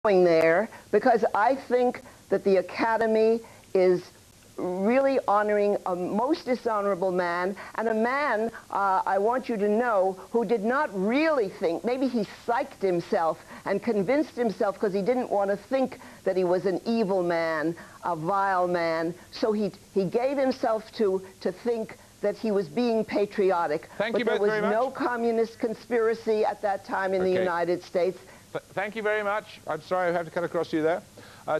going there because I think that the Academy is really honoring a most dishonorable man, and a man, I want you to know, who did not really think, maybe he psyched himself and convinced himself because he didn't want to think that he was an evil man, a vile man, so he gave himself to think that he was being patriotic. Thank you both very much. There was no communist conspiracy at that time in the United States. Thank you very much. I'm sorry I have to cut across you there.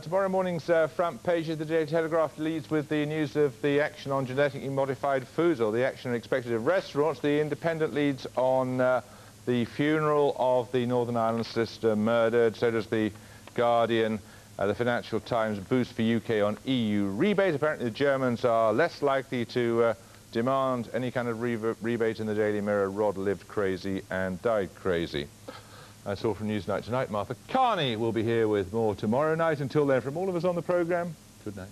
Tomorrow morning's front page of the Daily Telegraph leads with the news of the action on genetically modified foods, or the action expected of restaurants. The Independent leads on the funeral of the Northern Ireland sister murdered. So does the Guardian. The Financial Times boost for UK on EU rebate. Apparently the Germans are less likely to demand any kind of rebate. In the Daily Mirror, Rod lived crazy and died crazy. That's all from Newsnight tonight. Martha Carney will be here with more tomorrow night. Until then, from all of us on the programme, good night.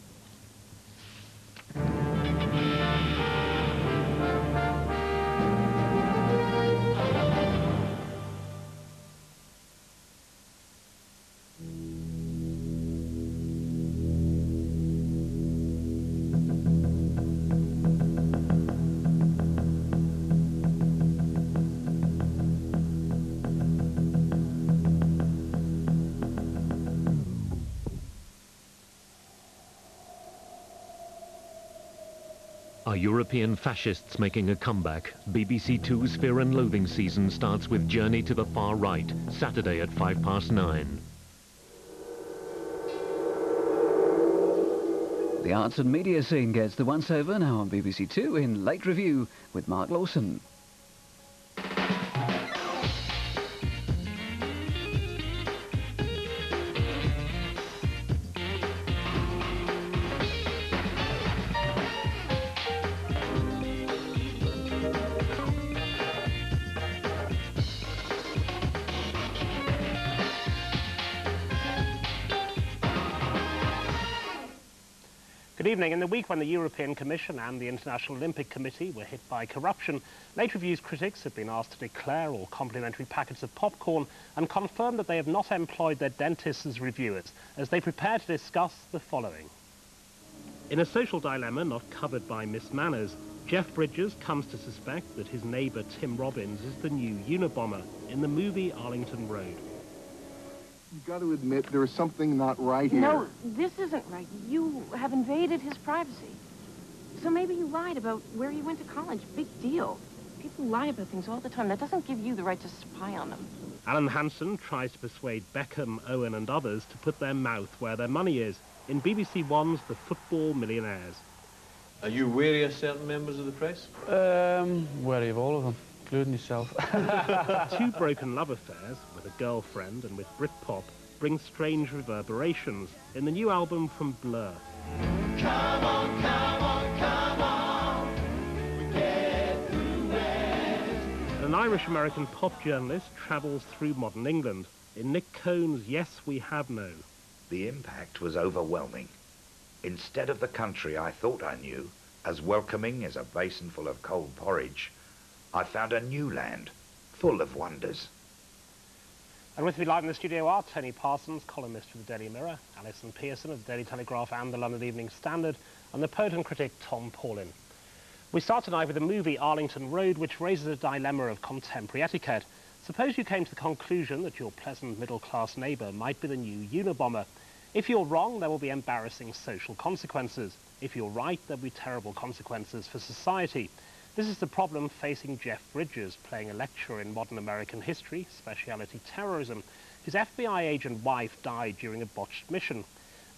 Are European fascists making a comeback? BBC Two's Fear and Loathing season starts with Journey to the Far Right, Saturday at 9:05. The arts and media scene gets the once-over now on BBC Two in Late Review with Mark Lawson. Good evening. In the week when the European Commission and the International Olympic Committee were hit by corruption, Late Review's critics have been asked to declare all complimentary packets of popcorn and confirm that they have not employed their dentists as reviewers, as they prepare to discuss the following. In a social dilemma not covered by Miss Manners, Jeff Bridges comes to suspect that his neighbour Tim Robbins is the new Unabomber in the movie Arlington Road. You've got to admit there is something not right here. No, this isn't right. You have invaded his privacy. So maybe you lied about where you went to college. Big deal. People lie about things all the time. That doesn't give you the right to spy on them. Alan Hansen tries to persuade Beckham, Owen and others to put their mouth where their money is in BBC One's The Football Millionaires. Are you wary of certain members of the press? Wary of all of them, including yourself. Two broken love affairs with a girlfriend and with Britpop bring strange reverberations in the new album from Blur. Come on, come on, come on, we get through it. An Irish-American pop journalist travels through modern England in Nick Cohn's Yes, We Have No. The impact was overwhelming. Instead of the country I thought I knew, as welcoming as a basin full of cold porridge, I found a new land, full of wonders. And with me live in the studio are Tony Parsons, columnist for the Daily Mirror, Allison Pearson of the Daily Telegraph and the London Evening Standard, and the poet and critic Tom Paulin. We start tonight with the movie Arlington Road, which raises a dilemma of contemporary etiquette. Suppose you came to the conclusion that your pleasant middle-class neighbour might be the new Unabomber. If you're wrong, there will be embarrassing social consequences. If you're right, there'll be terrible consequences for society. This is the problem facing Jeff Bridges, playing a lecturer in modern American history, speciality terrorism. His FBI agent wife died during a botched mission.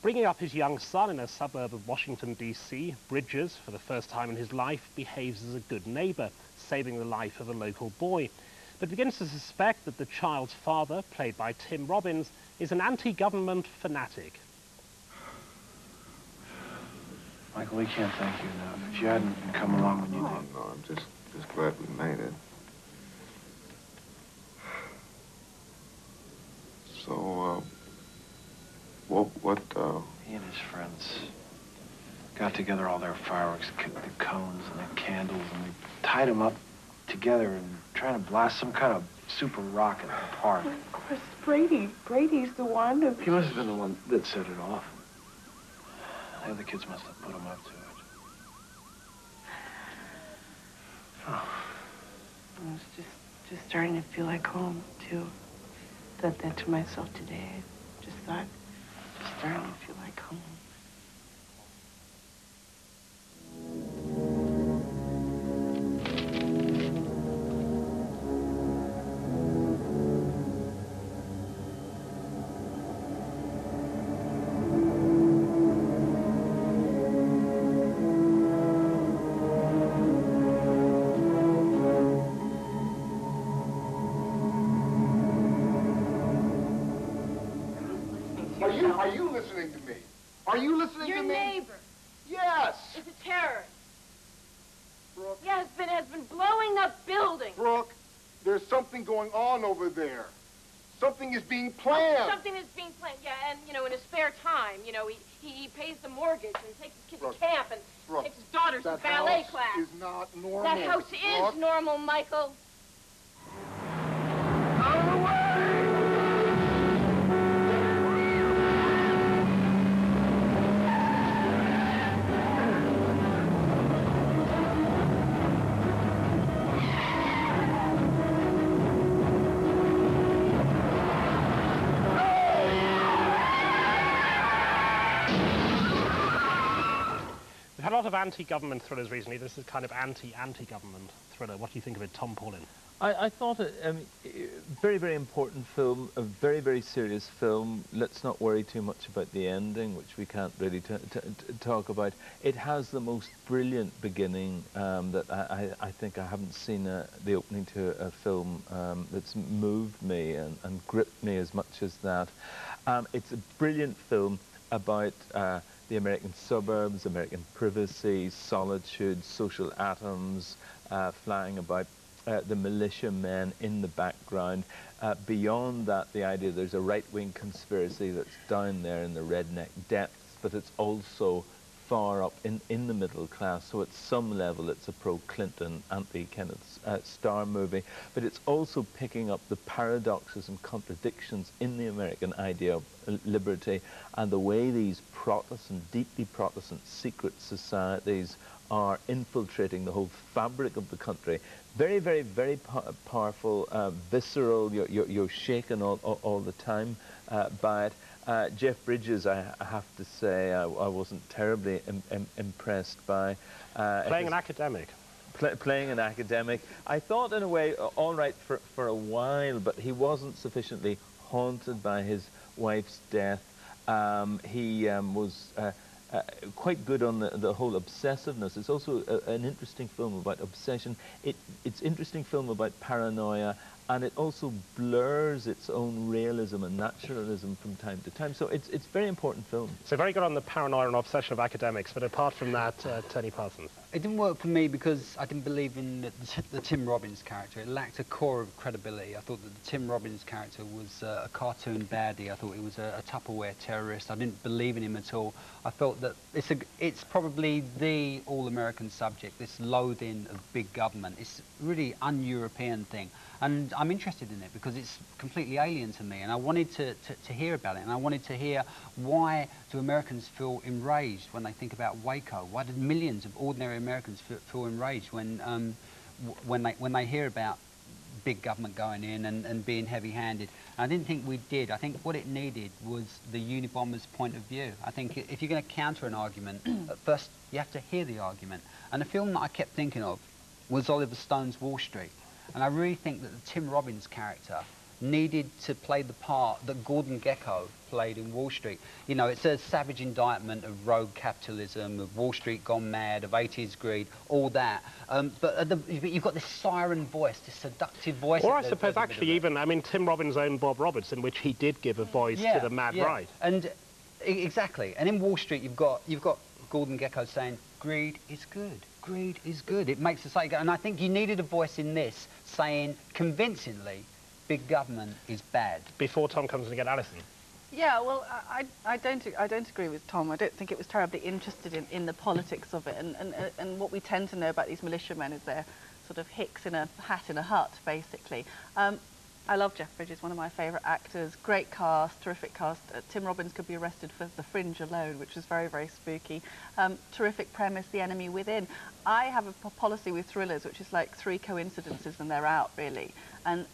Bringing up his young son in a suburb of Washington, D.C., Bridges, for the first time in his life, behaves as a good neighbour, saving the life of a local boy, but begins to suspect that the child's father, played by Tim Robbins, is an anti-government fanatic. Michael, we can't thank you enough. If you hadn't come along when you did. No, I'm just glad we made it. So, what, He and his friends got together all their fireworks, the cones and the candles, and they tied them up together and trying to blast some kind of super rock in the park. Of course, Brady's the one who... He must have been the one that set it off. The other kids must have put him up to it. Oh. I was just starting to feel like home, too. Said that to myself today. I just thought, just starting to feel like home. Are you listening to me? Are you listening to me? Your neighbor Yes. is a terrorist. Brooke. Yeah, has been blowing up buildings. Brooke, there's something going on over there. Something is being planned. Something is being planned, yeah, and, you know, in his spare time, you know, he pays the mortgage and takes his kids to camp and takes his daughters to ballet class. That house is not normal. That house is normal, Michael. Out of the way! We've had a lot of anti-government thrillers recently. This is kind of anti-government thriller. What do you think of it, Tom Paulin? I thought it very, very important film, a very, very serious film. Let's not worry too much about the ending, which we can't really talk about. It has the most brilliant beginning that I think I haven't seen the opening to a film that's moved me and gripped me as much as that. It's a brilliant film about the American suburbs, American privacy, solitude, social atoms, flying about, the militiamen in the background. Beyond that, the idea there's a right-wing conspiracy that's down there in the redneck depths, but it's also far up in the middle class, so at some level it's a pro-Clinton, anti-Kenneth Starr movie, but it's also picking up the paradoxes and contradictions in the American idea of liberty and the way these Protestant, deeply Protestant secret societies are infiltrating the whole fabric of the country. Very, very, very powerful, visceral, you're shaken all the time by it. Jeff Bridges, I have to say, I wasn't terribly impressed by. Playing an academic. Playing an academic. I thought, in a way, all right for a while, but he wasn't sufficiently haunted by his wife's death. He was quite good on the whole obsessiveness. It's also an interesting film about obsession. It's interesting film about paranoia, and it also blurs its own realism and naturalism from time to time. So it's very important film. So very good on the paranoia and obsession of academics, but apart from that, Tony Parsons. It didn't work for me because I didn't believe in the Tim Robbins character. It lacked a core of credibility. I thought that the Tim Robbins character was a cartoon baddie. I thought he was a Tupperware terrorist. I didn't believe in him at all. I felt that it's probably the all-American subject, this loathing of big government. It's really un-European thing. And I'm interested in it because it's completely alien to me, and I wanted to hear about it, and I wanted to hear why do Americans feel enraged when they think about Waco? Why did millions of ordinary Americans feel enraged when they hear about big government going in and being heavy-handed? And I didn't think we did. I think what it needed was the Unabomber's point of view. I think if you're going to counter an argument, at first you have to hear the argument. And the film that I kept thinking of was Oliver Stone's Wall Street. And I really think that the Tim Robbins character needed to play the part that Gordon Gekko played in Wall Street. You know, it's a savage indictment of rogue capitalism, of Wall Street gone mad, of 80s greed, all that. But you've got this siren voice, this seductive voice. Or I suppose actually even, I mean, Tim Robbins' own Bob Roberts, in which he did give a voice to the mad right. And exactly. And in Wall Street, you've got Gordon Gekko saying, greed is good. Greed is good. It makes society go. And I think you needed a voice in this saying convincingly, big government is bad. Before Tom comes in to get Allison. Yeah, well, I don't agree with Tom. I don't think it was terribly interested in the politics of it. And what we tend to know about these militiamen is they're sort of hicks in a hat in a hut, basically. I love Jeff Bridges, one of my favourite actors. Great cast, terrific cast. Tim Robbins could be arrested for The Fringe alone, which was very, very spooky. Terrific premise, The Enemy Within. I have a policy with thrillers, which is like 3 coincidences and they're out, really. And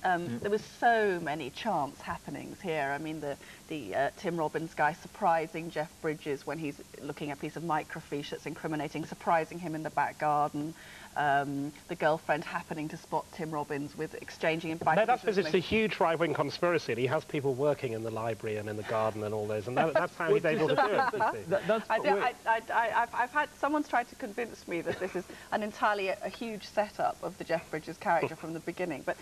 there was so many chance happenings here. I mean, the Tim Robbins guy surprising Jeff Bridges when he's looking at a piece of microfiche that's incriminating, surprising him in the back garden. The girlfriend happening to spot Tim Robbins with exchanging advice. No, that's because it's a huge right-wing conspiracy, and he has people working in the library and in the garden and all those, and that's how he's able to do it. I've had someone's tried to convince me that this is an entirely a huge setup of the Jeff Bridges character from the beginning, but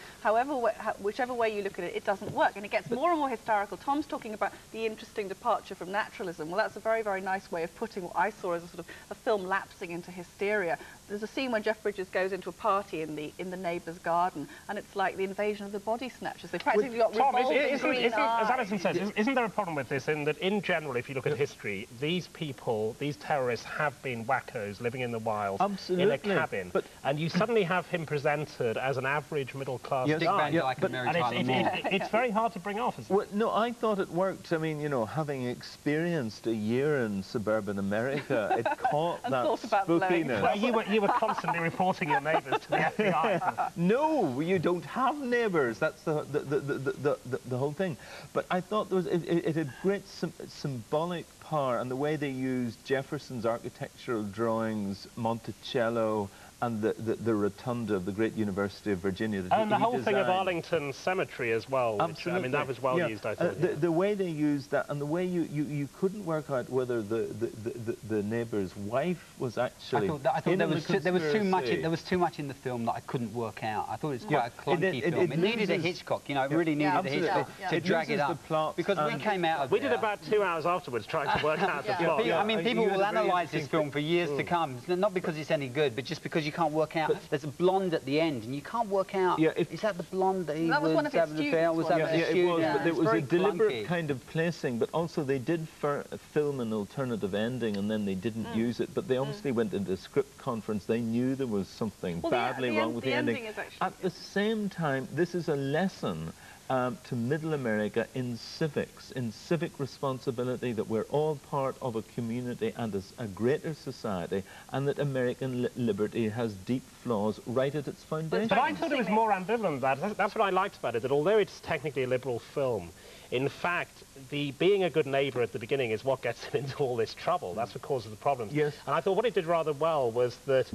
whichever way you look at it, it doesn't work, and it gets more and more hysterical. Tom's talking about the interesting departure from naturalism. Well, that's a very, very nice way of putting what I saw as a sort of a film lapsing into hysteria. There's a scene when Jeff Bridges goes into a party in the neighbour's garden, and it's like the invasion of the body snatchers. They've practically got revolving green eyes. As Alison says, isn't there a problem with this in that, in general, if you look at history, these people, these terrorists have been wackos living in the wild in a cabin, and you suddenly have him presented as an average middle-class guy. It's very hard to bring off, isn't it? Well, no, I thought it worked. I mean, you know, having experienced a year in suburban America, it caught that spookiness. Well, you were constantly reporting your neighbours to the FBI. No, you don't have neighbours. That's the whole thing. But I thought there was, it had great symbolic power, and the way they used Jefferson's architectural drawings, Monticello, and the rotunda of the great University of Virginia. And the whole thing of Arlington Cemetery as well, which, I mean, that was well used, I thought. The way they used that, and the way you couldn't work out whether the neighbour's wife was actually I thought there was too much in the film that I couldn't work out. I thought it was quite a clunky film. It needed a Hitchcock, you know, it really needed a Hitchcock to drag it up. Because we came out of We did about 2 hours afterwards trying to work out the plot. I mean, people will analyse this film for years to come, not because it's any good, but just because you can't work out. There's a blonde at the end, and you can't work out. Is that the blonde that he was having an affair? Was that the student? It was, but there was a deliberate kind of placing. But also, they did film an alternative ending, and then they didn't use it. But they obviously went into a script conference. They knew there was something badly wrong with the ending. At the same time, this is a lesson to Middle America in civics, in civic responsibility, that we're all part of a community and as a greater society, and that American liberty has deep flaws right at its foundation. But I thought it was more ambivalent than that. That's what I liked about it, that although it's technically a liberal film, in fact, being a good neighbour at the beginning is what gets him into all this trouble. That's what causes the problems. Yes. And I thought what it did rather well was that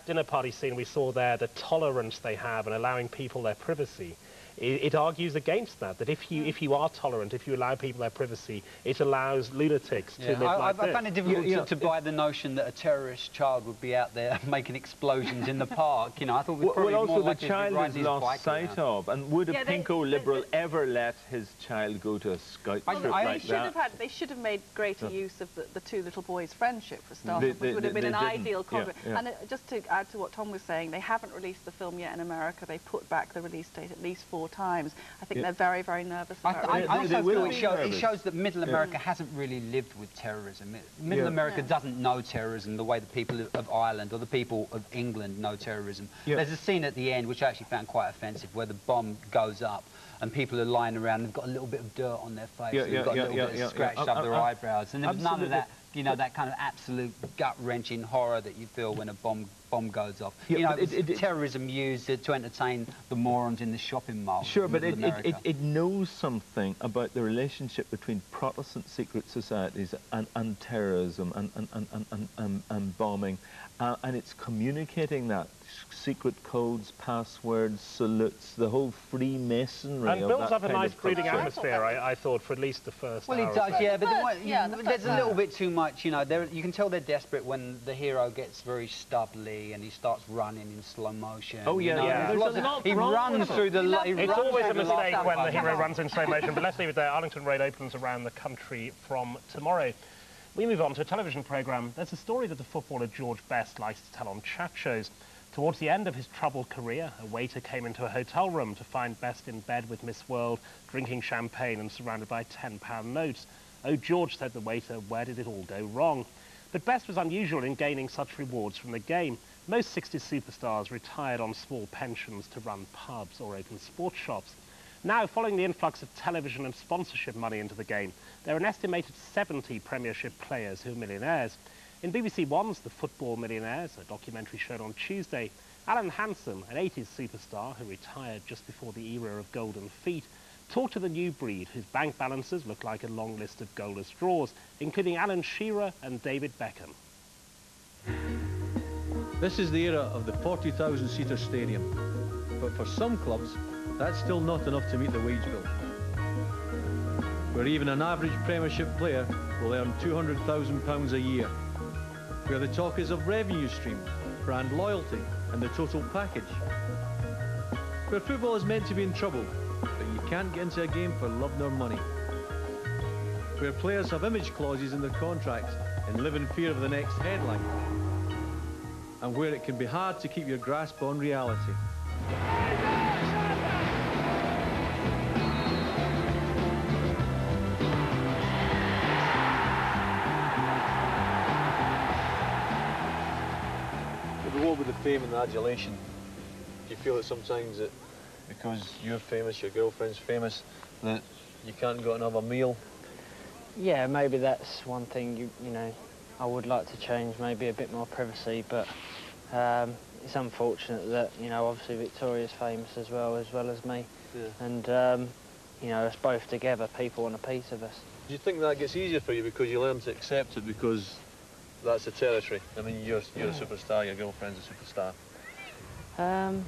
dinner party scene we saw there, the tolerance they have and allowing people their privacy, it argues against that, that if you are tolerant, if you allow people their privacy, it allows lunatics to live like this. I find it difficult to buy the notion that a terrorist child would be out there making explosions in the park. You know, I thought we'd probably also more the likely child to is lost sight of, and would a pinko liberal ever let his child go to a scout trip like that? They should have made greater use of the 2 little boys' friendship for starters, which would have been an ideal concept. And just to add to what Tom was saying, they haven't released the film yet in America. They put back the release date at least 4 times. I think they're very, very nervous about it. I also feel it shows that Middle America hasn't really lived with terrorism. Middle America doesn't know terrorism the way the people of Ireland or the people of England know terrorism. There's a scene at the end which I actually found quite offensive, where the bomb goes up and people are lying around, they've got a little bit of dirt on their face, they've got a little bit of scratched up their eyebrows, and there was none of that, you know, that kind of absolute gut-wrenching horror that you feel when a bomb goes off. You know, terrorism used to entertain the morons in the shopping mall. Sure, but it knows something about the relationship between Protestant secret societies and terrorism and bombing, and it's communicating that. Secret codes, passwords, salutes, the whole Freemasonry and builds up a nice breeding atmosphere, I thought, for at least the first hour. Well, it does, but there's a little bit too much, you know. You can tell they're desperate when the hero gets very stubbly and he starts running in slow motion. Oh, yeah, There's a lot he runs through the... It's always a mistake when the hero runs in slow motion, but let's leave it there. Arlington Raid opens around the country from tomorrow. We move on to a television programme. There's a story that the footballer George Best likes to tell on chat shows. Towards the end of his troubled career, a waiter came into a hotel room to find Best in bed with Miss World, drinking champagne and surrounded by £10 notes. "Oh, George," said the waiter, "where did it all go wrong?" But Best was unusual in gaining such rewards from the game. Most 60s superstars retired on small pensions to run pubs or open sports shops. Now, following the influx of television and sponsorship money into the game, there are an estimated 70 Premiership players who are millionaires. In BBC One's The Football Millionaires, a documentary shown on Tuesday, Alan Hansen, an 80s superstar who retired just before the era of golden feet, talked to the new breed whose bank balances look like a long list of goalless draws, including Alan Shearer and David Beckham. This is the era of the 40,000-seater stadium, but for some clubs, that's still not enough to meet the wage bill. Where even an average Premiership player will earn £200,000 a year. Where the talk is of revenue streams, brand loyalty, and the total package. Where football is meant to be in trouble, but you can't get into a game for love nor money. Where players have image clauses in their contracts and live in fear of the next headline. And where it can be hard to keep your grasp on reality. The reward with the fame and the adulation, do you feel that sometimes that because you're famous, your girlfriend's famous, that you can't go and have a meal? Yeah, maybe that's one thing, you know, I would like to change, maybe a bit more privacy, but it's unfortunate that, you know, obviously Victoria's famous as well as me. Yeah. And, you know, us both together, people want a piece of us. Do you think that gets easier for you because you learn to accept it because that's the territory? I mean, you're a superstar, your girlfriend's a superstar. I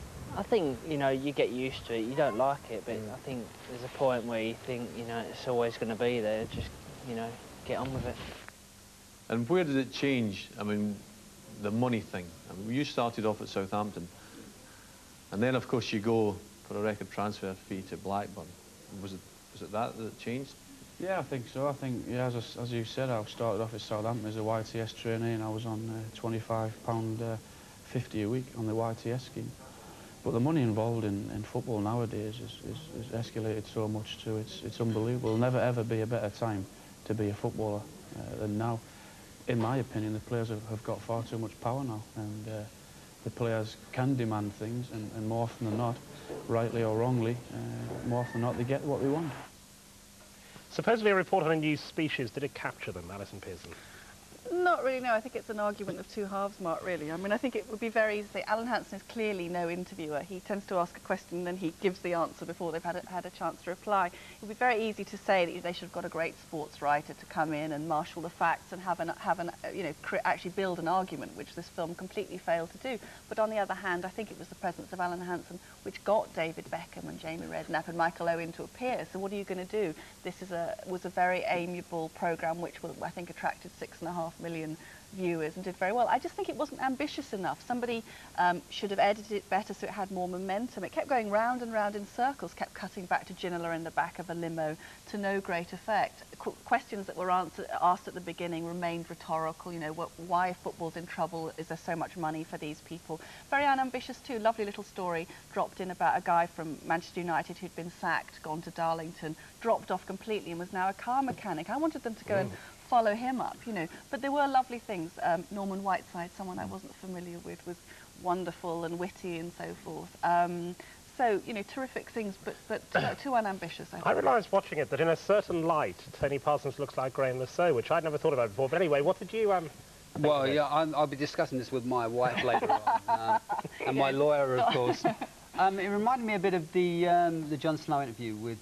think, you know, you get used to it, you don't like it, but I think there's a point where you think, you know, it's always going to be there, just, you know, get on with it. And where did it change? I mean, the money thing. I mean, you started off at Southampton, and then, of course, you go for a record transfer fee to Blackburn. Was it that changed? Yeah, I think so. I think, yeah, as you said, I started off at Southampton as a YTS trainee, and I was on £25.50 a week on the YTS scheme. But the money involved in football nowadays is escalated so much too. It's unbelievable. There'll never ever be a better time to be a footballer than now. In my opinion, the players have got far too much power now, and the players can demand things, and more often than not, rightly or wrongly, more often than not, they get what they want. Supposedly a report on a new species, did it capture them, Alison Pearson? Not really, no. I think it's an argument of two halves, Mark, really. I mean, I think it would be very easy to say Alan Hansen is clearly no interviewer. He tends to ask a question and then he gives the answer before they've had a chance to reply. It would be very easy to say that they should have got a great sports writer to come in and marshal the facts and actually build an argument, which this film completely failed to do. But on the other hand, I think it was the presence of Alan Hansen which got David Beckham and Jamie Redknapp and Michael Owen to appear. So what are you going to do? This was a very amiable programme which I think attracted 6.5 million viewers and did very well. I just think it wasn't ambitious enough. Somebody should have edited it better so it had more momentum. It kept going round and round in circles, kept cutting back to Ginola in the back of a limo to no great effect. Questions that were asked at the beginning remained rhetorical. You know, why football's in trouble? Is there so much money for these people? Very unambitious too. Lovely little story dropped in about a guy from Manchester United who'd been sacked, gone to Darlington, dropped off completely and was now a car mechanic. I wanted them to go and follow him up, you know. But there were lovely things. Norman Whiteside, someone I wasn't familiar with, was wonderful and witty and so forth. So, you know, terrific things, but too unambitious, I think. I realised watching it that in a certain light, Tony Parsons looks like Graham Lasso, which I'd never thought about before. But anyway, what did you Well, yeah, I'll be discussing this with my wife later on, and my lawyer, of course. It reminded me a bit of the Jon Snow interview with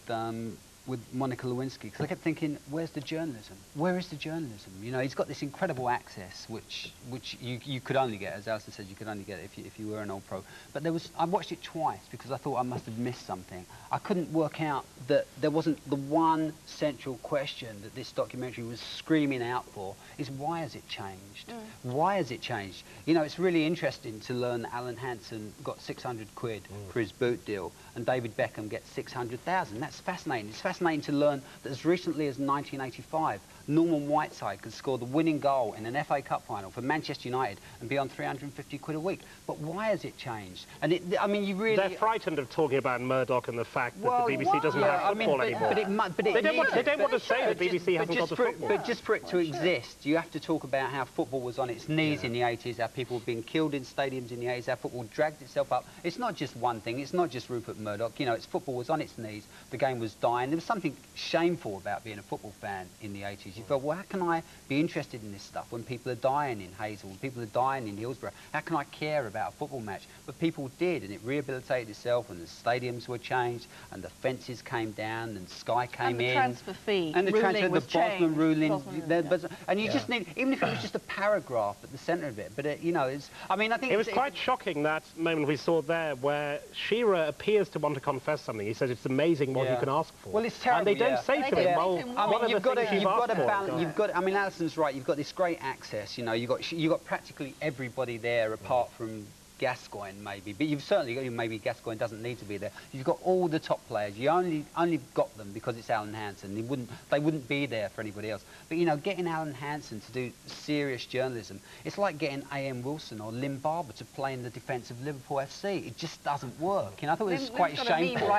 Monica Lewinsky, because I kept thinking, where's the journalism? Where is the journalism? You know, he's got this incredible access, which you could only get, as Allison said, you could only get it if you were an old pro. But I watched it twice because I thought I must have missed something. I couldn't work out that there wasn't the one central question that this documentary was screaming out for, is why has it changed? Why has it changed? You know, it's really interesting to learn that Alan Hansen got 600 quid for his boot deal and David Beckham gets 600,000. That's fascinating. It's fascinating to learn that as recently as 1985, Norman Whiteside could score the winning goal in an FA Cup final for Manchester United and be on 350 quid a week. But why has it changed? And I mean, you really... They're frightened of talking about Murdoch and the fact that the BBC doesn't have football anymore. They don't want to say that BBC hasn't got the football. But just for it to exist, you have to talk about how football was on its knees in the 80s, how people were being killed in stadiums in the 80s, how football dragged itself up. It's not just one thing. It's not just Rupert Murdoch. Murdoch. You know, football was on its knees. The game was dying. There was something shameful about being a football fan in the 80s. You felt, well, how can I be interested in this stuff when people are dying in Hazel, when people are dying in Hillsborough? How can I care about a football match? But people did, and it rehabilitated itself, and the stadiums were changed, and the fences came down, and Sky came in. And the transfer fee and the ruling was changed. Bosman ruling. Yeah. And you just need, even if it was just a paragraph at the centre of it, but you know, it's. I mean, I think it was quite shocking, that moment we saw there where Shearer appears to want to confess something. He says it's amazing what you can ask for. Well, it's terrible. And they don't say to him, well, I mean, you've got to balance. You've got. I mean, Allison's right. You've got this great access. You know, you've got practically everybody there apart from Gascoigne, maybe, but you've certainly got, maybe Gascoigne doesn't need to be there. You've got all the top players. You only got them because it's Alan Hansen. They wouldn't be there for anybody else. But you know, getting Alan Hansen to do serious journalism, it's like getting A.M. Wilson or Lynn Barber to play in the defence of Liverpool FC. It just doesn't work. You know, I thought it was quite shameful.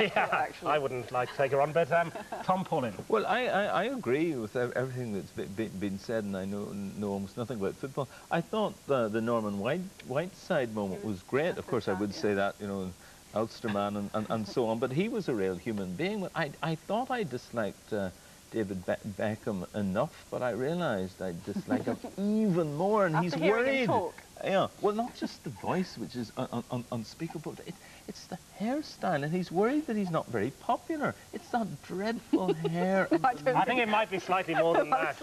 I wouldn't like to take her on, but Tom Paulin. Well, I agree with everything that's been said, and I know almost nothing about football. I thought the Norman Whiteside moment was great. Of course, I would say that, you know, Ulsterman and so on, but he was a real human being. But I thought I disliked David Beckham enough, but I realised I dislike him even more, and he's worried. Yeah, well, not just the voice, which is unspeakable, it's the hairstyle, and he's worried that he's not very popular. It's that dreadful hair. I think it might be slightly more than that.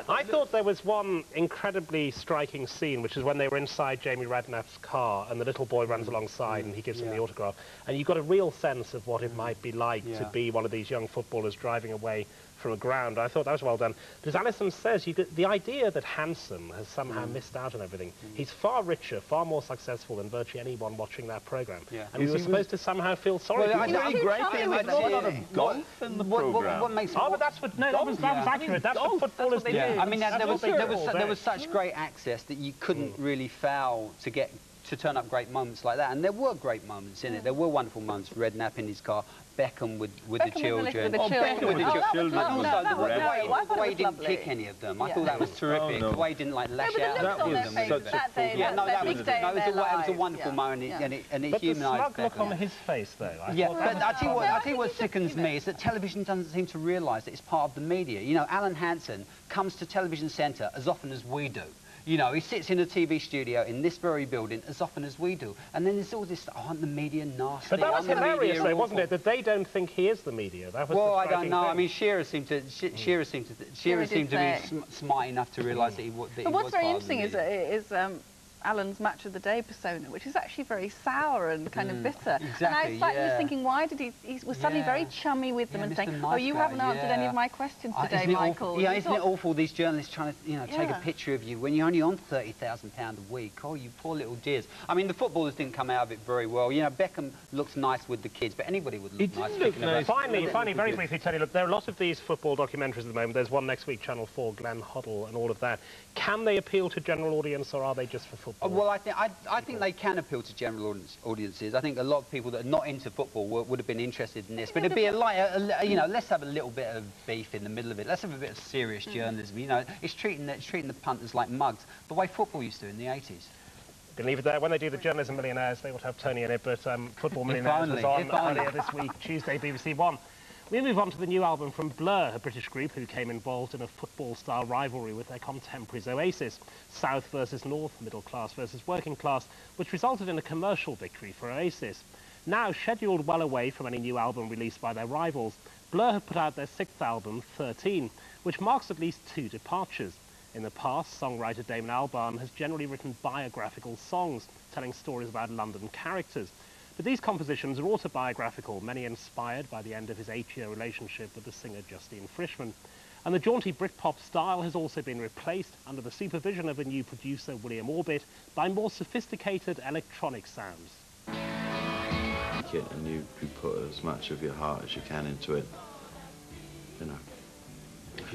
I thought there was one incredibly striking scene, which is when they were inside Jamie Redknapp's car, and the little boy runs alongside, and he gives him the autograph. And you got a real sense of what it might be like to be one of these young footballers driving away from a ground. I thought that was well done. But as Allison says, the idea that Hansen has somehow missed out on everything. He's far richer, far more successful than virtually anyone watching that programme. And we were supposed to somehow feel sorry for him. Really great. He had a lot of golf in the programme. What makes but that's what, no, that was accurate. That's what footballers do. I mean, there was such great access that you couldn't really foul to turn up great moments like that. And there were great moments in it. There were wonderful moments. Redknapp in his car, Beckham with the children. Beckham with the children. And also the way he didn't kick any of them. I thought that was terrific. The way he didn't like lash out. That was such a it was a wonderful moment, and it humanised Beckham. But the smug look on his face, though. But I tell you what sickens me is that television doesn't seem to realise that it's part of the media. You know, Alan Hansen comes to Television Centre as often as we do. You know, he sits in a TV studio in this very building as often as we do. And then there's all this, aren't the media nasty? But that was hilarious, though, wasn't it? That they don't think he is the media. That was I don't know. Thing. I mean, Shearer seemed to be smart enough to realise that he was. But what's very interesting is Alan's match of the day persona, which is actually very sour and kind of bitter. Exactly, and I sat there thinking, why did he was suddenly very chummy with them and saying, oh, you haven't answered any of my questions today, Michael. Isn't it awful, these journalists trying to, you know, take a picture of you when you're only on £30,000 a week? Oh, you poor little dears. I mean, the footballers didn't come out of it very well. You know, Beckham looks nice with the kids, but anybody would look nice. Finally, very briefly, Tony, look, there are a lot of these football documentaries at the moment. There's one next week, Channel 4, Glenn Hoddle and all of that. Can they appeal to general audience, or are they just for football? Well, I think they can appeal to general audiences. I think a lot of people that are not into football would have been interested in this. But it'd be you know, let's have a little bit of beef in the middle of it. Let's have a bit of serious journalism. You know, it's treating the punters like mugs, the way football used to in the 80s. Can leave it there. When they do the Journalism Millionaires, they ought to have Tony in it. But Football Millionaires was on earlier this week, Tuesday, BBC One. We move on to the new album from Blur, a British group who came involved in a football-style rivalry with their contemporaries Oasis. South versus North, middle class versus working class, which resulted in a commercial victory for Oasis. Now scheduled well away from any new album released by their rivals, Blur have put out their 6th album, 13, which marks at least 2 departures. In the past, songwriter Damon Albarn has generally written biographical songs, telling stories about London characters. But these compositions are autobiographical, many inspired by the end of his 8-year relationship with the singer Justine Frischmann. And the jaunty Britpop style has also been replaced, under the supervision of a new producer, William Orbit, by more sophisticated electronic sounds. And you put as much of your heart as you can into it, you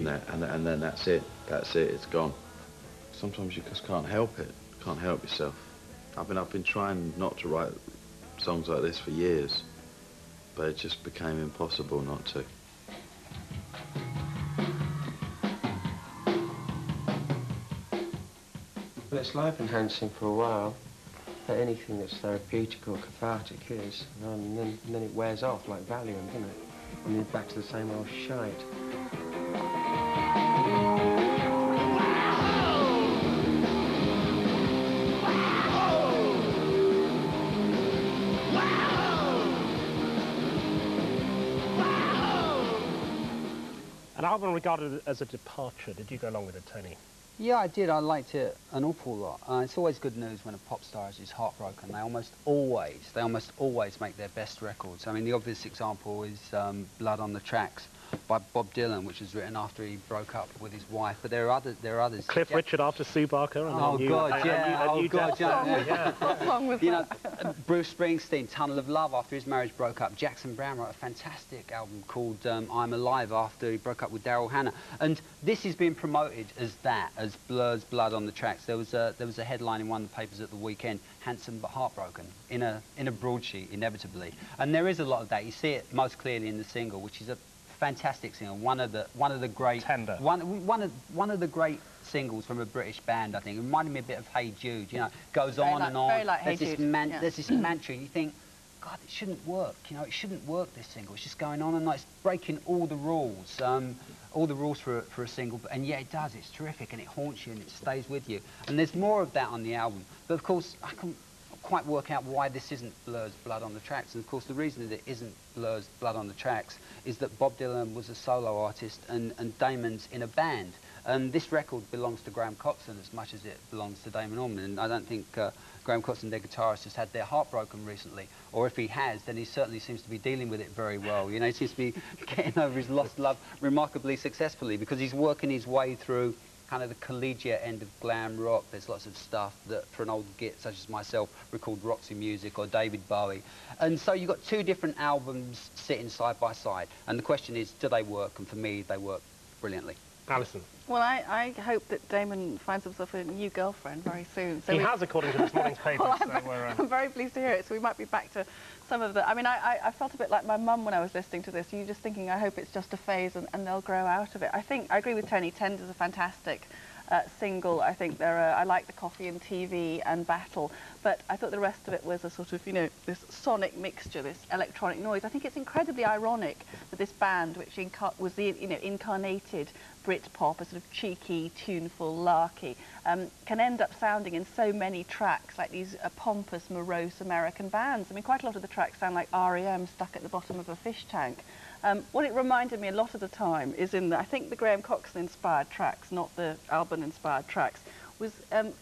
know, and then that's it, it's gone. Sometimes you just can't help it, can't help yourself. I've been trying not to write songs like this for years, but it just became impossible not to. Well, it's live enhancing for a while, that anything that's therapeutic or cathartic is, and then it wears off like Valium, doesn't it? And you're back to the same old shite. An album regarded as a departure. Did you go along with it, Tony? Yeah, I did. I liked it an awful lot. It's always good news when a pop star is heartbroken. They almost always make their best records. I mean, the obvious example is Blood on the Tracks by Bob Dylan, which was written after he broke up with his wife. But there are others. Cliff Richard after Sue Barker. And oh God, yeah. Oh God, yeah. What's wrong with you know, Bruce Springsteen, Tunnel of Love, after his marriage broke up. Jackson Browne wrote a fantastic album called I'm Alive after he broke up with Daryl Hannah. And this is being promoted as that, as Blur's Blood on the Tracks. There was a headline in one of the papers at the weekend, handsome but heartbroken, in a broadsheet, inevitably. And there is a lot of that. You see it most clearly in the single, which is a fantastic single, one of the great one of the great singles from a British band. I think it reminded me a bit of Hey Jude. You know, goes on and on. Very like Hey Jude. There's this mantra. You think, God, it shouldn't work. You know, it shouldn't work. This single. It's just going on and on. It's breaking all the rules for a single. And yet it does. It's terrific and it haunts you and it stays with you. And there's more of that on the album. But of course, I can't quite work out why this isn't Blur's Blood on the Tracks. And of course, the reason that it isn't Blur's Blood on the Tracks is that Bob Dylan was a solo artist and Damon's in a band. And this record belongs to Graham Coxon as much as it belongs to Damon Allman. And I don't think Graham Coxon, their guitarist, has had their heart broken recently. Or if he has, then he certainly seems to be dealing with it very well. You know, he seems to be getting over his lost love remarkably successfully because he's working his way through kind of the collegiate end of glam rock. There's lots of stuff that, for an old git such as myself, recalled Roxy Music or David Bowie. And so you've got two different albums sitting side by side. And the question is, do they work? And for me, they work brilliantly. Alison. Well, I hope that Damon finds himself a new girlfriend very soon. So he has, according to this morning's paper. Well, I'm very pleased to hear it. So we might be back to some of the... I mean, I felt a bit like my mum when I was listening to this. You're just thinking, I hope it's just a phase and they'll grow out of it. I agree with Tony. Tender's a fantastic single. I think I like the Coffee and TV and Battle, but I thought the rest of it was a sort of, you know, this sonic mixture, this electronic noise. I think it's incredibly ironic that this band, which was the, you know, incarnated Britpop, a sort of cheeky, tuneful, larky, can end up sounding in so many tracks like these pompous, morose American bands. I mean, quite a lot of the tracks sound like R.E.M. stuck at the bottom of a fish tank. What it reminded me a lot of the time is I think the Graham Coxon-inspired tracks, not the Alban-inspired tracks, was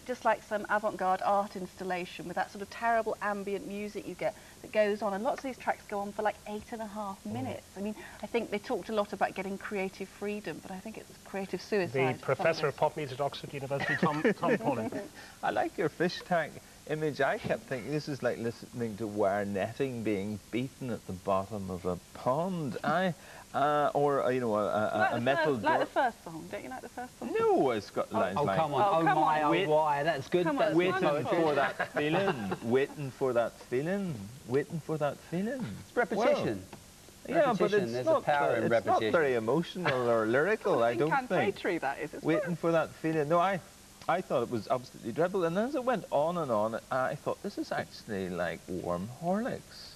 just like some avant-garde art installation with that sort of terrible ambient music you get that goes on. And lots of these tracks go on for like 8.5 minutes. I mean, I think they talked a lot about getting creative freedom, but I think it's creative suicide. The professor of pop music at Oxford University, Tom Paulin. I like your fish tank image. I kept thinking this is like listening to wire netting being beaten at the bottom of a pond. Or you know, a metal door. Like the first song, don't you like the first song? No, it's got lines like... Come on, oh my, oh why, that's good. That's waiting for that feeling, waiting for that feeling, waiting for that feeling. It's repetition. Well, yeah, but it's not very emotional or lyrical, I don't think. True, that is. It's waiting for that feeling. No, I thought it was absolutely dreadful. And as it went on and on, I thought, this is actually like warm Horlicks.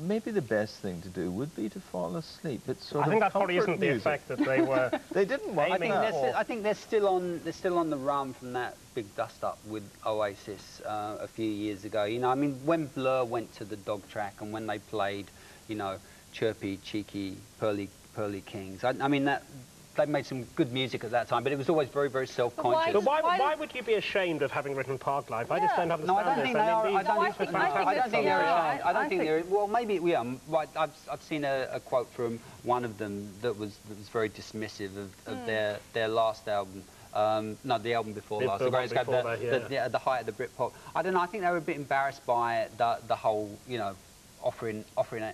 Maybe the best thing to do would be to fall asleep. It's sort I think that probably isn't the effect that they were. They didn't want I think they're still on the run from that big dust-up with Oasis a few years ago. You know, I mean, when Blur went to the Dog Track and when they played, you know, Chirpy, Cheeky, Pearly Kings. I mean that. They made some good music at that time, but it was always very, very self-conscious. But why would you be ashamed of having written Park Life? Yeah. I just don't understand this. No, I don't think they are. I don't think they're ashamed. I don't think they're... Well, maybe, yeah, right, I've seen a quote from one of them that was very dismissive of their last album. No, the album before last. The height of the Britpop. I don't know, I think they were a bit embarrassed by the whole, you know, offering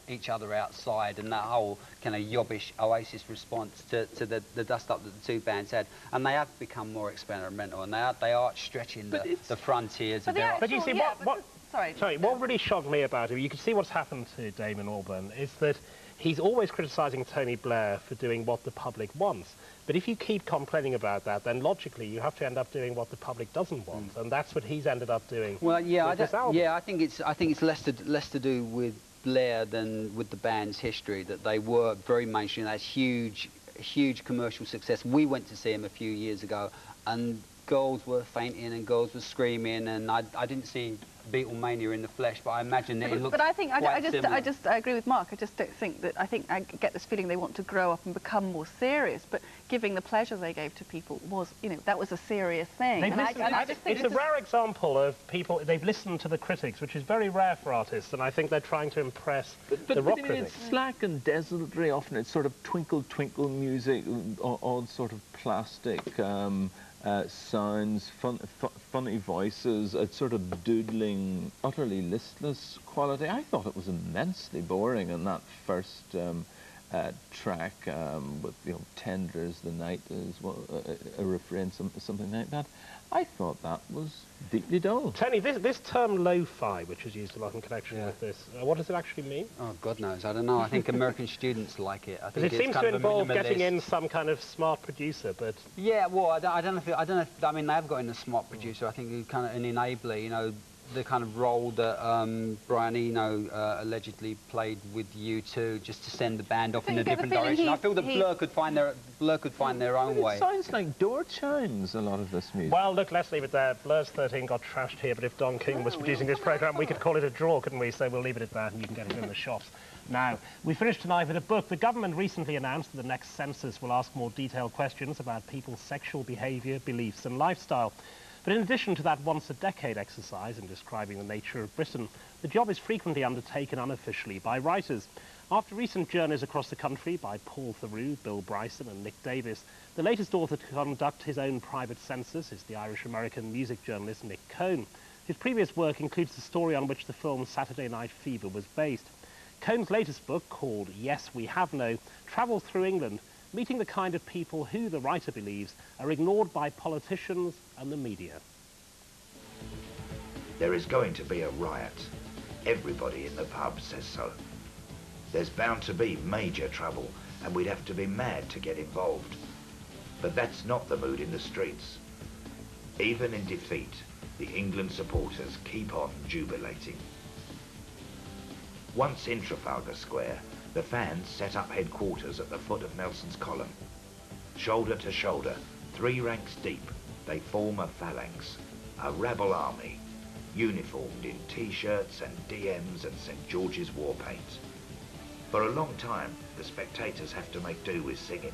each other outside and that whole kind of yobbish Oasis response to the dust-up that the two bands had. And they have become more experimental and they are stretching the frontiers of their... But you see, what really shocked me about it, you can see what's happened to Damon Albarn, is that he's always criticising Tony Blair for doing what the public wants. But if you keep complaining about that, then logically you have to end up doing what the public doesn't want, and that's what he's ended up doing. Well, yeah, with this album. I think it's less to do with Blair than with the band's history. That they were very mainstream. That's huge commercial success. We went to see him a few years ago, and girls were fainting and girls were screaming, and I didn't see Beatlemania in the flesh, but I imagine that it looked. But I think I agree with Mark. I just don't think that. I get this feeling they want to grow up and become more serious. But giving the pleasure they gave to people was, that was a serious thing. It's a rare example of people. They've listened to the critics, which is very rare for artists, and I think they're trying to impress the rock critics. It's slack and desultory. Often it's sort of twinkle twinkle music, odd sort of plastic. Sounds, funny voices, a sort of doodling, utterly listless quality. I thought it was immensely boring in that first track with, Tender as the Night is a refrain, something like that. I thought that was deeply dull. Tony, this term lo-fi, which is used a lot in connection with this, what does it actually mean? Oh, God knows. I don't know. I think American students like it. I think it seems to involve getting in some kind of smart producer, but... Yeah, well, I don't know if, I mean, they have got in a smart producer. I think he's kind of an enabler, the kind of role that Brian Eno allegedly played with U2, just to send the band off in a different direction. I feel that Blur could find their own way. It sounds like door chimes, a lot of this music. Well, look, let's leave it there. Blur's 13 got trashed here, but if Don King was producing this programme, we could call it a draw, couldn't we? So we'll leave it at that, and you can get it in the shops. Now, we finished tonight with a book. The government recently announced that the next census will ask more detailed questions about people's sexual behaviour, beliefs and lifestyle. But in addition to that once-a-decade exercise in describing the nature of Britain, the job is frequently undertaken unofficially by writers. After recent journeys across the country by Paul Theroux, Bill Bryson and Nick Davis, the latest author to conduct his own private census is the Irish-American music journalist Nick Cohn. His previous work includes the story on which the film Saturday Night Fever was based. Cohn's latest book, called Yes, We Have No, travels through England, meeting the kind of people who, the writer believes, are ignored by politicians and the media. There is going to be a riot. Everybody in the pub says so. There's bound to be major trouble, and we'd have to be mad to get involved. But that's not the mood in the streets. Even in defeat, the England supporters keep on jubilating. Once in Trafalgar Square, the fans set up headquarters at the foot of Nelson's column. Shoulder to shoulder, 3 ranks deep, they form a phalanx, a rabble army, uniformed in T-shirts and DMs and St. George's war paint. For a long time, the spectators have to make do with singing.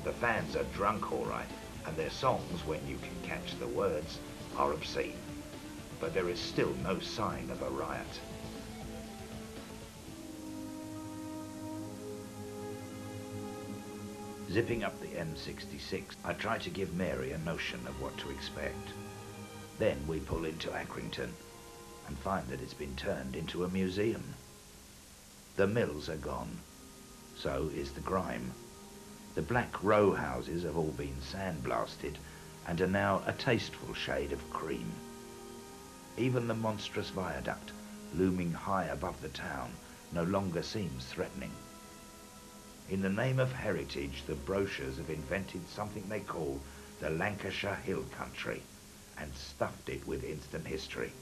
The fans are drunk all right, and their songs, when you can catch the words, are obscene. But there is still no sign of a riot. Zipping up the M66, I try to give Mary a notion of what to expect. Then we pull into Accrington and find that it's been turned into a museum. The mills are gone. So is the grime. The black row houses have all been sandblasted and are now a tasteful shade of cream. Even the monstrous viaduct, looming high above the town, no longer seems threatening. In the name of heritage, the brochures have invented something they call the Lancashire Hill Country and stuffed it with instant history.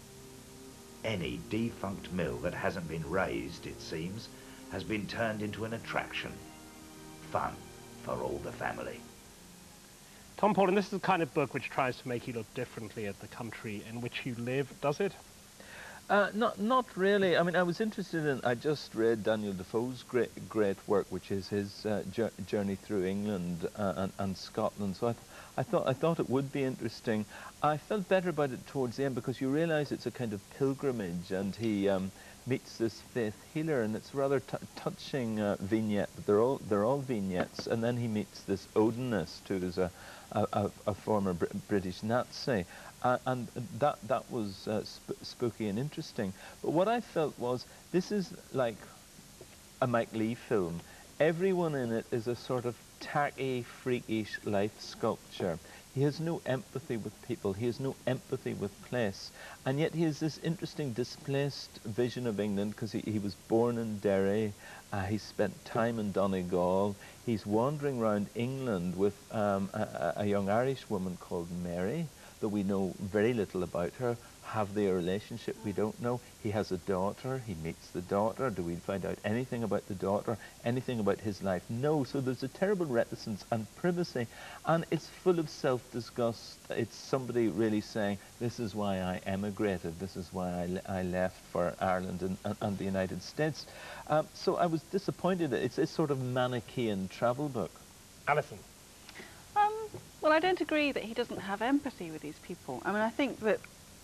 Any defunct mill that hasn't been razed, it seems, has been turned into an attraction. Fun for all the family. Tom Paulin, this is the kind of book which tries to make you look differently at the country in which you live, does it? Not really. I mean, I was interested in, I just read Daniel Defoe's great work, which is his journey through England and Scotland. So I thought it would be interesting. I felt better about it towards the end because you realise it's a kind of pilgrimage, and he meets this faith healer, and it's a rather touching vignette. But they're all vignettes, and then he meets this Odinist, who is a former British Nazi. And that was spooky and interesting. But what I felt was, this is like a Mike Leigh film. Everyone in it is a sort of tacky, freakish life sculpture. He has no empathy with people. He has no empathy with place. And yet he has this interesting displaced vision of England because he was born in Derry. He spent time in Donegal. He's wandering around England with a young Irish woman called Mary, though we know very little about her. Have they a relationship? We don't know. He has a daughter. He meets the daughter. Do we find out anything about the daughter? Anything about his life? No. So there's a terrible reticence and privacy, and it's full of self-disgust. It's somebody really saying, this is why I emigrated. This is why I left for Ireland and the United States. So I was disappointed. It's a sort of Manichaean travel book. Allison. Well, I don't agree that he doesn't have empathy with these people. I mean, I think that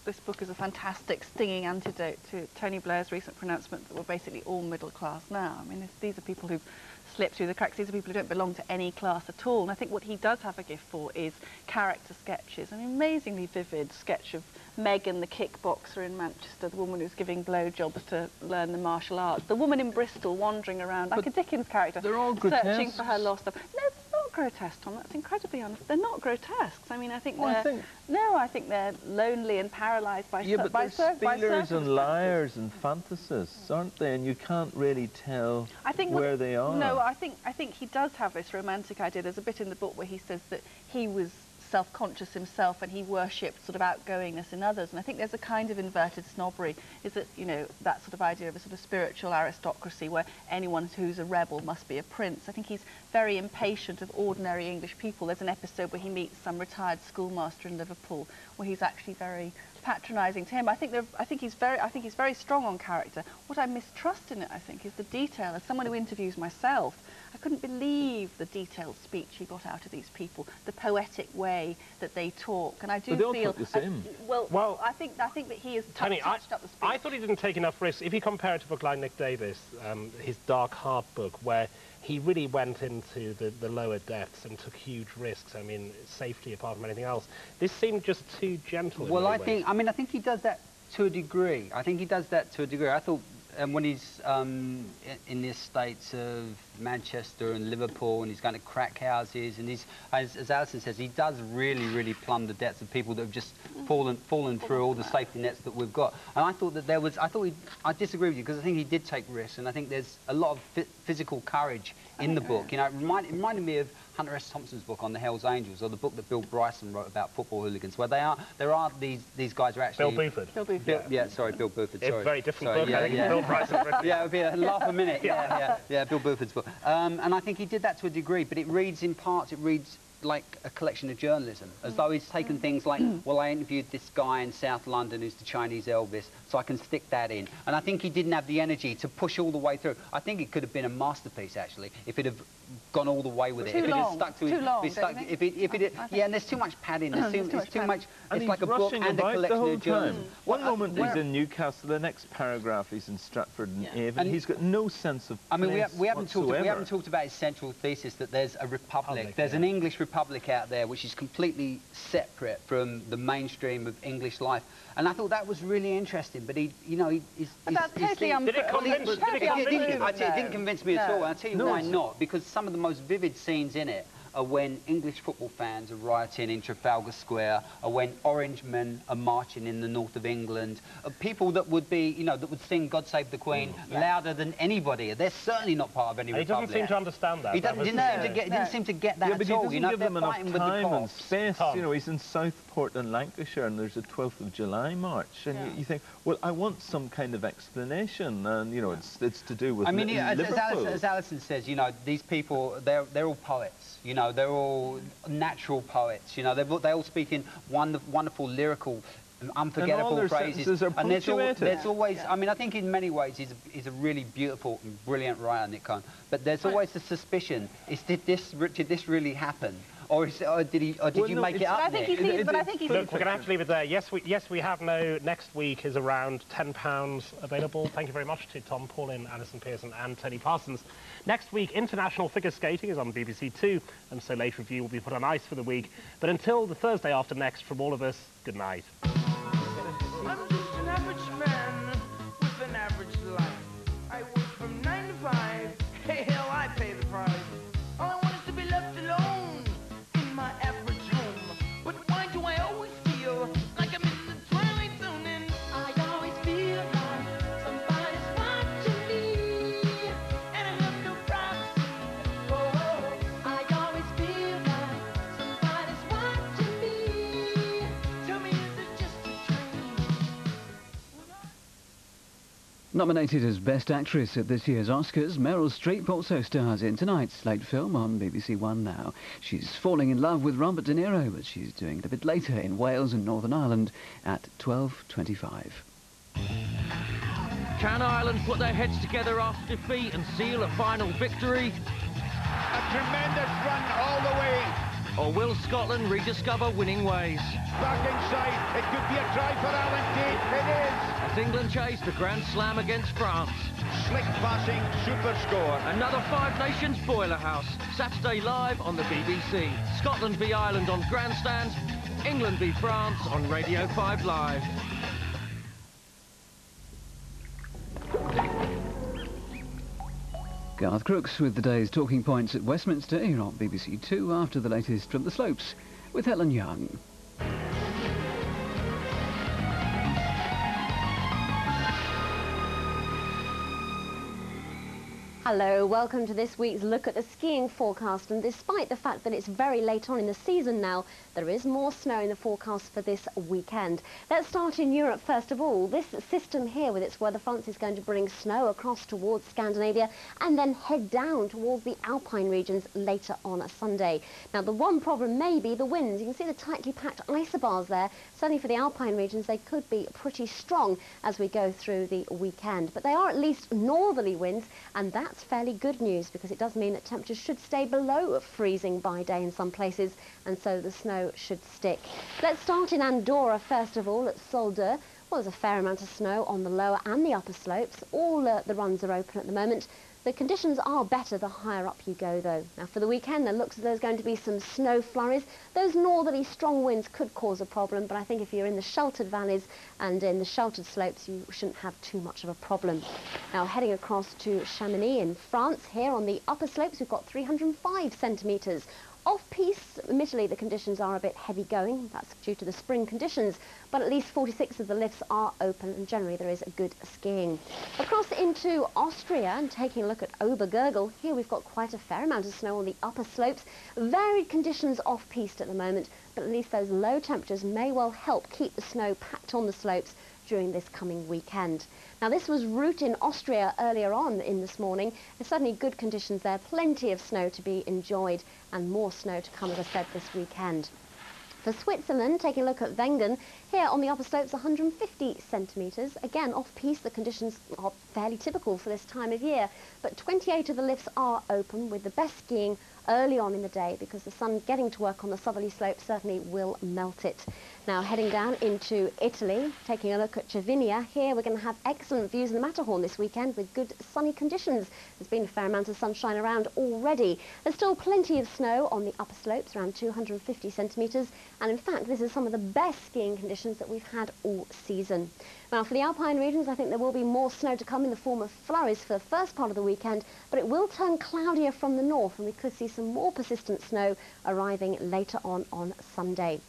this book is a fantastic, stinging antidote to Tony Blair's recent pronouncement that we're basically all middle class now. I mean, these are people who've slipped through the cracks. These are people who don't belong to any class at all. And I think what he does have a gift for is character sketches. An amazingly vivid sketch of Megan, the kickboxer in Manchester, the woman who's giving blowjobs to learn the martial arts, the woman in Bristol wandering around like a Dickens character, they're all searching grotesque. for her lost stuff. No, it's not grotesque, Tom. That's incredibly honest. They're not grotesque. I mean, I think I think they're lonely and paralysed by but they're spielers and liars and fantasists, aren't they? And you can't really tell where they are. No, I think he does have this romantic idea. There's a bit in the book where he says that he was self-conscious himself and he worshipped sort of outgoingness in others, and I think there's a kind of inverted snobbery, is that, you know, that sort of idea of a sort of spiritual aristocracy where anyone who's a rebel must be a prince. I think he's very impatient of ordinary English people. There's an episode where he meets some retired schoolmaster in Liverpool where he's actually very patronising to him. I think he's very strong on character. What I mistrust in it, I think, is the detail. As someone who interviews myself, I couldn't believe the detailed speech he got out of these people, the poetic way that they talk, and I do they all feel. talk the same. Well, I think that he has touched up the speech. I thought he didn't take enough risks. If you compare it to a book like Nick Davis, his Dark Heart book, where he really went into the lower depths and took huge risks. I mean, safety apart from anything else. This seemed just too gentle. Well, I think he does that to a degree. I thought when he's in the estates of Manchester and Liverpool, and he's going to crack houses, and he's, as Allison says, he does really plumb the depths of people that have just fallen through all the safety nets that we've got. And I thought that I disagree with you, because I think he did take risks, and I think there's a lot of physical courage in the book. You know, it reminded me of Hunter S. Thompson's book on the Hells Angels, or the book that Bill Bryson wrote about football hooligans, where there are these guys are actually... Bill Buford. Bill Buford. Yeah, sorry, Bill Buford. Sorry. A very different book. I think Bill Bryson. Yeah, it would be a laugh a minute. Yeah, Bill Buford's book. And I think he did that to a degree, but it reads in parts, it reads like a collection of journalism, as though he's taken things like, well, I interviewed this guy in South London who's the Chinese Elvis, so I can stick that in. And I think he didn't have the energy to push all the way through. I think it could have been a masterpiece, actually, if it had gone all the way with it. If it had stuck to it. Yeah, and there's too much padding. There's too much. It's like a book and a collection of journalism. One moment he's in Newcastle, the next paragraph he's in Stratford and Avon. He's got no sense of place. I mean, we haven't talked about his central thesis, that there's a republic. There's an English republic out there which is completely separate from the mainstream of English life. And I thought that was really interesting, but he's totally unproven. It didn't convince me at all, and I'll tell you why not. Because some of the most vivid scenes in it are when English football fans are rioting in Trafalgar Square, or when Orange men are marching in the north of England, people that would be, you know, that would sing God Save the Queen louder than anybody. They're certainly not part of any republic. He doesn't seem to understand that. He didn't seem to get that but at all. He doesn't give them enough time and space. You know, he's in Southport in Lancashire, and there's a 12th of July march, and you think, well, I want some kind of explanation, and, you know, it's to do with Liverpool. As Allison says, you know, these people, they're all poets. You know, they're all natural poets. You know, they all speak in wonderful lyrical, unforgettable phrases. And there's always. I mean, I think in many ways he's a really beautiful and brilliant writer, Nick Cohen. But there's always the suspicion: did this really happen? Or did you make it up? But I think he's. Look, we're going to have to leave it there. Yes, we have no. Next week is around £10 available. Thank you very much to Tom Paulin, Allison Pearson, and Tony Parsons. Next week, international figure skating is on BBC Two, and So Late Review will be put on ice for the week. But until the Thursday after next, from all of us, good night. I'm just an average man with an average life. I work from 9 to 5. Hey, hell, I pay the price. All I want is to be loved. Nominated as Best Actress at this year's Oscars, Meryl Streep also stars in tonight's late film on BBC One now. She's falling in love with Robert De Niro, but she's doing it a bit later in Wales and Northern Ireland at 12:25. Can Ireland put their heads together after defeat and seal a final victory? A tremendous run all the way. Or will Scotland rediscover winning ways? Back inside, it could be a try for Alan Tate. It is. As England chase the Grand Slam against France. Slick passing, super score. Another Five Nations boiler house. Saturday live on the BBC. Scotland v Ireland on grandstands. England v France on Radio 5 Live. Garth Crooks with the day's talking points at Westminster here on BBC Two after the latest from the slopes with Helen Young. Hello, welcome to this week's look at the skiing forecast, and despite the fact that it's very late on in the season now, there is more snow in the forecast for this weekend. Let's start in Europe first of all. This system here with its weather fronts is going to bring snow across towards Scandinavia and then head down towards the Alpine regions later on a Sunday. Now the one problem may be the winds. You can see the tightly packed isobars there. Certainly for the Alpine regions they could be pretty strong as we go through the weekend, but they are at least northerly winds, and that's fairly good news because it does mean that temperatures should stay below freezing by day in some places, and so the snow should stick. Let's start in Andorra first of all at Solder. Well, there's a fair amount of snow on the lower and the upper slopes. All the runs are open at the moment. The conditions are better the higher up you go though. Now for the weekend there looks as though there's going to be some snow flurries. Those northerly strong winds could cause a problem, but I think if you're in the sheltered valleys and in the sheltered slopes you shouldn't have too much of a problem. Now heading across to Chamonix in France, here on the upper slopes we've got 305 centimetres. Off-piste, admittedly, the conditions are a bit heavy going. That's due to the spring conditions, but at least 46 of the lifts are open and generally there is a good skiing. Across into Austria and taking a look at Obergurgl, here we've got quite a fair amount of snow on the upper slopes. Varied conditions off-piste at the moment, but at least those low temperatures may well help keep the snow packed on the slopes during this coming weekend. Now this was route in Austria earlier on in this morning. There's certainly good conditions there, plenty of snow to be enjoyed and more snow to come, as I said, this weekend. For Switzerland, taking a look at Wengen, here on the upper slopes 150 centimetres. Again, off-piste the conditions are fairly typical for this time of year, but 28 of the lifts are open with the best skiing early on in the day because the sun getting to work on the southerly slope certainly will melt it. Now heading down into Italy, taking a look at Cervinia, here we're going to have excellent views in the Matterhorn this weekend with good sunny conditions. There's been a fair amount of sunshine around already. There's still plenty of snow on the upper slopes, around 250 centimetres, and in fact this is some of the best skiing conditions that we've had all season. Now for the Alpine regions I think there will be more snow to come in the form of flurries for the first part of the weekend, but it will turn cloudier from the north and we could see some more persistent snow arriving later on Sunday.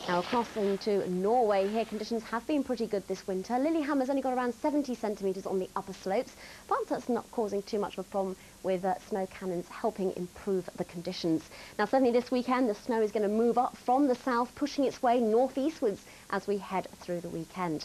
Now across into Norway here, conditions have been pretty good this winter. Lillehammer's only got around 70 centimetres on the upper slopes, but that's not causing too much of a problem with snow cannons helping improve the conditions. Now certainly this weekend the snow is going to move up from the south, pushing its way northeastwards as we head through the weekend.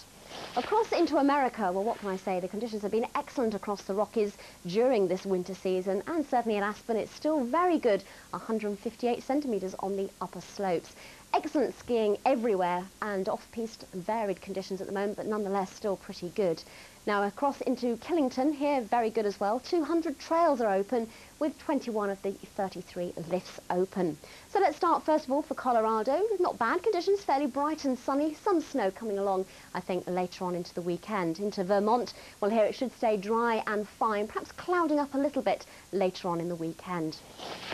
Across into America, well what can I say, the conditions have been excellent across the Rockies during this winter season, and certainly in Aspen it's still very good, 158 centimetres on the upper slopes. Excellent skiing everywhere and off-piste varied conditions at the moment, but nonetheless still pretty good. Now across into Killington, here very good as well. 200 trails are open with 21 of the 33 lifts open. So let's start first of all for Colorado. Not bad conditions, fairly bright and sunny. Some snow coming along, I think, later on into the weekend. Into Vermont, well here it should stay dry and fine, perhaps clouding up a little bit later on in the weekend.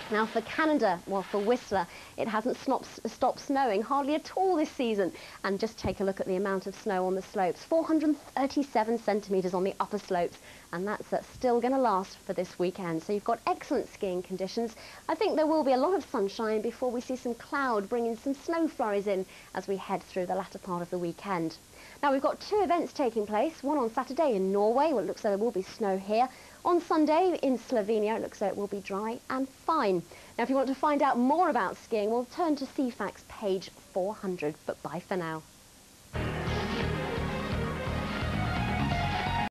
Now for Canada, well for Whistler, it hasn't stopped snowing hardly at all this season. And just take a look at the amount of snow on the slopes, 437 centimetres on the upper slopes, and that's still going to last for this weekend. So you've got excellent skiing conditions. I think there will be a lot of sunshine before we see some cloud bringing some snow flurries in as we head through the latter part of the weekend. Now we've got two events taking place, one on Saturday in Norway, well it looks like there will be snow here. On Sunday in Slovenia it looks like it will be dry and fine. Now if you want to find out more about skiing, we'll turn to CFAX page 400, but bye for now.